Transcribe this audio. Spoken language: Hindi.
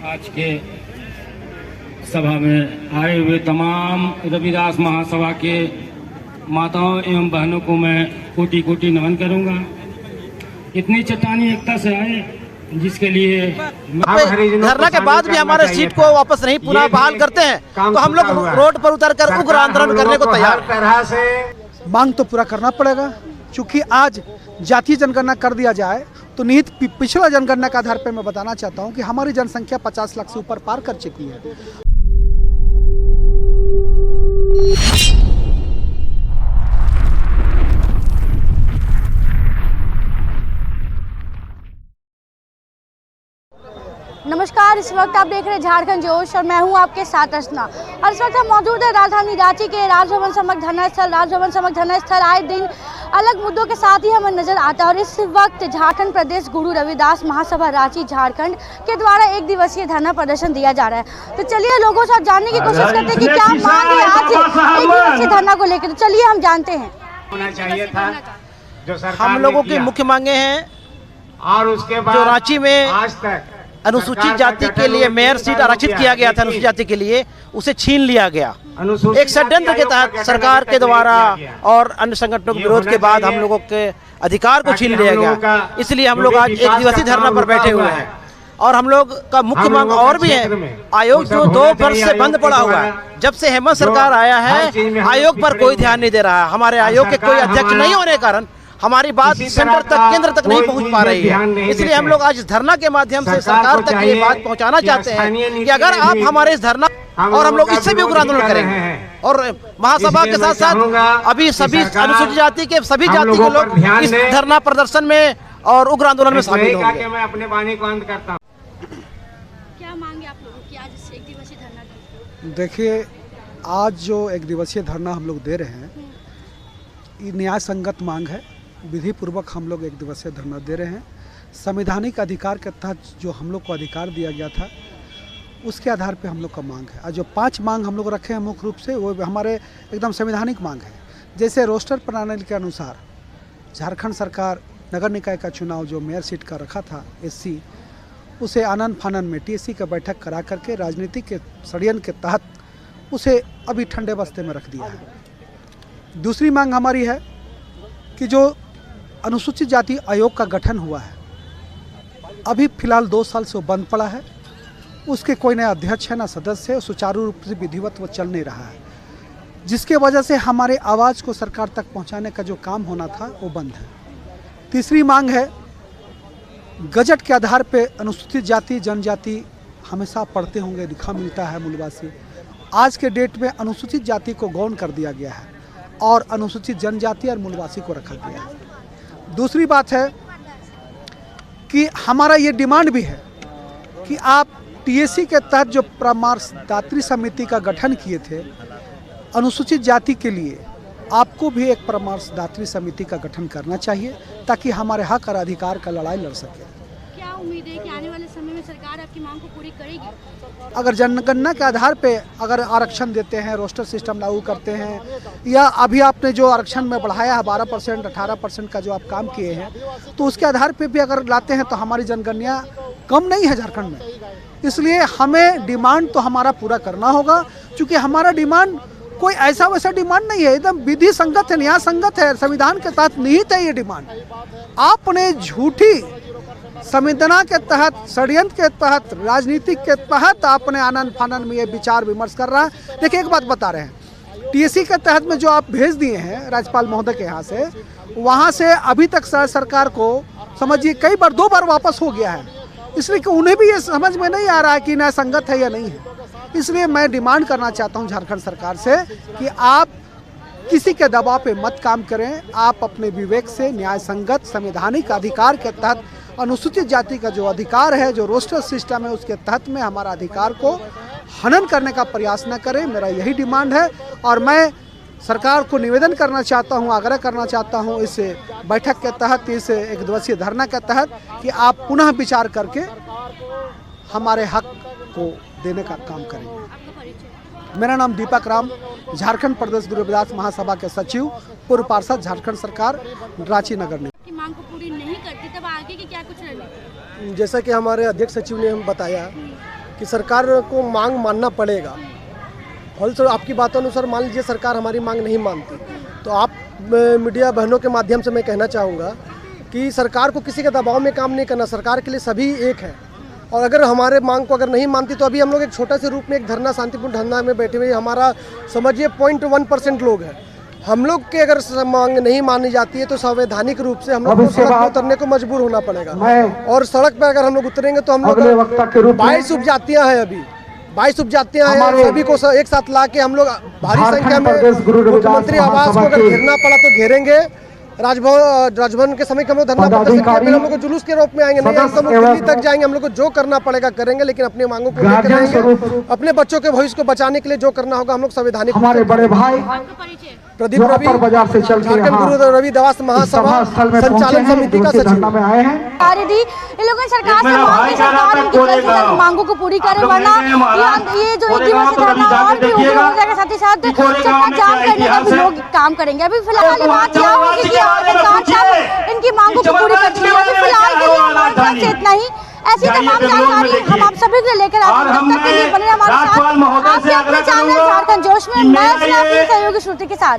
आज के सभा में आए हुए तमाम रविदास महासभा के माताओं एवं बहनों को मैं कोटि कोटि नमन करूंगा। इतनी चट्टानी एकता से आए जिसके लिए धरना के बाद भी हमारे सीट को वापस नहीं पुनः बहाल करते हैं तो हम लोग रोड पर उतरकर उग्र आंदोलन करने को तैयार हैं। मांग तो पूरा करना पड़ेगा, क्योंकि आज जातीय जनगणना कर दिया जाए तो निहित पिछला जनगणना के आधार पर मैं बताना चाहता हूं कि हमारी जनसंख्या 50 लाख से ऊपर पार कर चुकी है। नमस्कार, इस वक्त आप देख रहे हैं झारखंड जोश और मैं हूं आपके साथ अर्चना। और इस वक्त हम मौजूद है राजधानी रांची के राजभवन समक्ष धरना स्थल। राजभवन समक्ष धरना स्थल आए दिन अलग मुद्दों के साथ ही हमें नजर आता है और इस वक्त झारखंड प्रदेश गुरु रविदास महासभा रांची झारखंड के द्वारा 1 दिवसीय धरना प्रदर्शन दिया जा रहा है। तो चलिए लोगों से जानने की कोशिश करते हैं कि क्या मांग है आज 1 दिवसीय धरना को लेकर। तो चलिए हम जानते हैं। होना चाहिए था जो सरकार हम लोगों की मुख्य मांगे हैं और उसके बाद जो रांची में आज तक अनुसूचित जाति के लिए मेयर सीट आरक्षित किया गया था, अनुसूचित जाति के लिए उसे छीन लिया गया। एक षड्यंत्र के तहत सरकार के द्वारा और अन्य संगठनों के विरोध के बाद हम लोगों के अधिकार को छीन लिया गया। इसलिए हम लोग आज 1 दिवसीय धरना पर बैठे हुए हैं और हम लोग का मुख्य मांग और भी है। आयोग जो 2 वर्ष से बंद पड़ा हुआ है, जब से हेमंत सरकार आया है आयोग पर कोई ध्यान नहीं दे रहा है। हमारे आयोग के कोई अध्यक्ष नहीं होने के कारण हमारी बात सेंटर तक, केंद्र तक नहीं पहुंच पा रही है। इसलिए हम लोग आज धरना के माध्यम से सरकार तक ये बात पहुंचाना चाहते हैं कि अगर आप हमारे इस धरना और हम लोग इससे भी उग्र आंदोलन करेंगे। और महासभा के साथ साथ अभी सभी अनुसूचित जाति के सभी जाति के लोग इस धरना प्रदर्शन में और उग्र आंदोलन में शामिल होंगे। मैं अपने वाणी को अंत करता हूँ। क्या मांगे आप लोगों की आज 1 दिवसीय धरना? देखिए, आज जो 1 दिवसीय धरना हम लोग दे रहे हैं ये न्याय संगत मांग है। विधि पूर्वक हम लोग 1 दिवसीय धरना दे रहे हैं। संवैधानिक अधिकार के तहत जो हम लोग को अधिकार दिया गया था उसके आधार पे हम लोग का मांग है। और जो 5 मांग हम लोग रखे हैं मुख्य रूप से वो हमारे एकदम संवैधानिक मांग है। जैसे रोस्टर प्रणाली के अनुसार झारखंड सरकार नगर निकाय का चुनाव जो मेयर सीट का रखा था एससी, उसे आनन फानन में टीएससी का बैठक करा करके राजनीति के षड्यंत्र के तहत उसे अभी ठंडे बस्ते में रख दिया है। दूसरी मांग हमारी है कि जो अनुसूचित जाति आयोग का गठन हुआ है, अभी फिलहाल 2 साल से वो बंद पड़ा है। उसके कोई नया अध्यक्ष है ना सदस्य है, सुचारू रूप से विधिवत वो चल नहीं रहा है, जिसके वजह से हमारे आवाज़ को सरकार तक पहुंचाने का जो काम होना था वो बंद है। तीसरी मांग है गजट के आधार पे अनुसूचित जाति जनजाति हमेशा पढ़ते होंगे, लिखा मिलता है मूलवासी। आज के डेट में अनुसूचित जाति को गौण कर दिया गया है और अनुसूचित जनजाति और मूलवासी को रखा गया है। दूसरी बात है कि हमारा ये डिमांड भी है कि आप टीएससी के तहत जो परामर्शदात्री समिति का गठन किए थे अनुसूचित जाति के लिए, आपको भी एक परामर्शदात्री समिति का गठन करना चाहिए ताकि हमारे हक और अधिकार का लड़ाई लड़ सके। क्या उम्मीद है कि आने वाले समय में सरकार आपकी मांग को पूरी करेगी? अगर जनगणना के आधार पे अगर आरक्षण देते हैं, रोस्टर सिस्टम लागू करते हैं, या अभी आपने जो आरक्षण में बढ़ाया है 12% 18% का जो आप काम किए हैं, तो उसके आधार पे भी अगर लाते हैं तो हमारी जनगणना कम नहीं है झारखंड में। इसलिए हमें डिमांड तो हमारा पूरा करना होगा, क्योंकि हमारा डिमांड कोई ऐसा वैसा डिमांड नहीं है, एकदम विधि संगत है, न्याय संगत है, संविधान के तहत निहित है ये डिमांड। आपने झूठी संवेदना के तहत, षड्यंत्र के तहत, राजनीतिक के तहत आपने आनंद फानन में ये विचार विमर्श कर रहा है। देखिए, एक बात बता रहे हैं, टीएससी के तहत में जो आप भेज दिए हैं राज्यपाल महोदय के यहाँ से, वहाँ से अभी तक सरकार को समझिए कई बार 2 बार वापस हो गया है। इसलिए कि उन्हें भी ये समझ में नहीं आ रहा है कि न्याय संगत है या नहीं है। इसलिए मैं डिमांड करना चाहता हूँ झारखंड सरकार से कि आप किसी के दबाव पे मत काम करें। आप अपने विवेक से न्याय संगत संवैधानिक अधिकार के तहत अनुसूचित जाति का जो अधिकार है, जो रोस्टर सिस्टम है, उसके तहत में हमारा अधिकार को हनन करने का प्रयास न करें। मेरा यही डिमांड है और मैं सरकार को निवेदन करना चाहता हूं, आग्रह करना चाहता हूं इस बैठक के तहत, इस 1 दिवसीय धरना के तहत कि आप पुनः विचार करके हमारे हक को देने का काम करेंगे। मेरा नाम दीपक राम, झारखंड प्रदेश गुरु रविदास महासभा के सचिव, पूर्व पार्षद, झारखंड सरकार, रांची नगर निगम। मांग को पूरी नहीं करती तब आगे की क्या कुछ रणनीति? जैसा कि हमारे अध्यक्ष सचिव ने हम बताया कि सरकार को मांग मानना पड़ेगा। फलस्वरूप आपकी बातों अनुसार मान लीजिए सरकार हमारी मांग नहीं मानती, तो आप मीडिया बहनों के माध्यम से मैं कहना चाहूँगा कि सरकार को किसी के दबाव में काम नहीं करना, सरकार के लिए सभी एक है। और अगर हमारे मांग को अगर नहीं मानती तो अभी हम लोग एक छोटा से रूप में एक धरना, शांतिपूर्ण धरना में बैठे हुए, हमारा समझिए 0.1% लोग हैं। हम लोग के अगर मांग नहीं मानी जाती है तो संवैधानिक रूप से हम लोग को सड़क पर उतरने को मजबूर होना पड़ेगा। और सड़क पर अगर हम लोग उतरेंगे तो हम लोग 22 उपजातियां हैं, अभी 22 उपजातियां हैं, सभी को एक साथ ला के हम लोग भारी संख्या में मुख्यमंत्री आवास को अगर घेरना पड़ा तो घेरेंगे। राजभवन के समय हम लोग धरना प्रदर्शन करेंगे, हम लोग को जुलूस के रूप में आएंगे, नहीं हम लोग दिल्ली तक जाएंगे, हम लोग को जो करना पड़ेगा करेंगे, लेकिन अपनी मांगों को लेकर आएंगे। अपने बच्चों के भविष्य को बचाने के लिए जो करना होगा हम लोग संवैधानिक हमारे बड़े भाई प्रदीप रवि, झारखंड गुरु रविदास महासभा संचालन समिति का सचिव आए हैं। इन लोगों ने सरकार से मांग की, सरकार इनकी जल्द से जल्द मांगों को पूरी करे, वरना ये जो एक दिवसीय धरना और भी उग्र हो जाएगा। साथ ही साथ चक्का जाम करने का भी लोग काम करेंगे। अभी फिलहाल बात यह होगी कि सरकार जब इनकी मांगों को पूरी करती है। अभी फिलहाल के लिए हमारे तरफ से इतना ही। ऐसी तमाम जानकारी हम आप सभी के लिए लेकर आते हैं। तब तक के लिए बने हमारे साथ आपके अपने चैनल झारखंड जोश में। मैं अपनी सहयोगी श्रुति के साथ।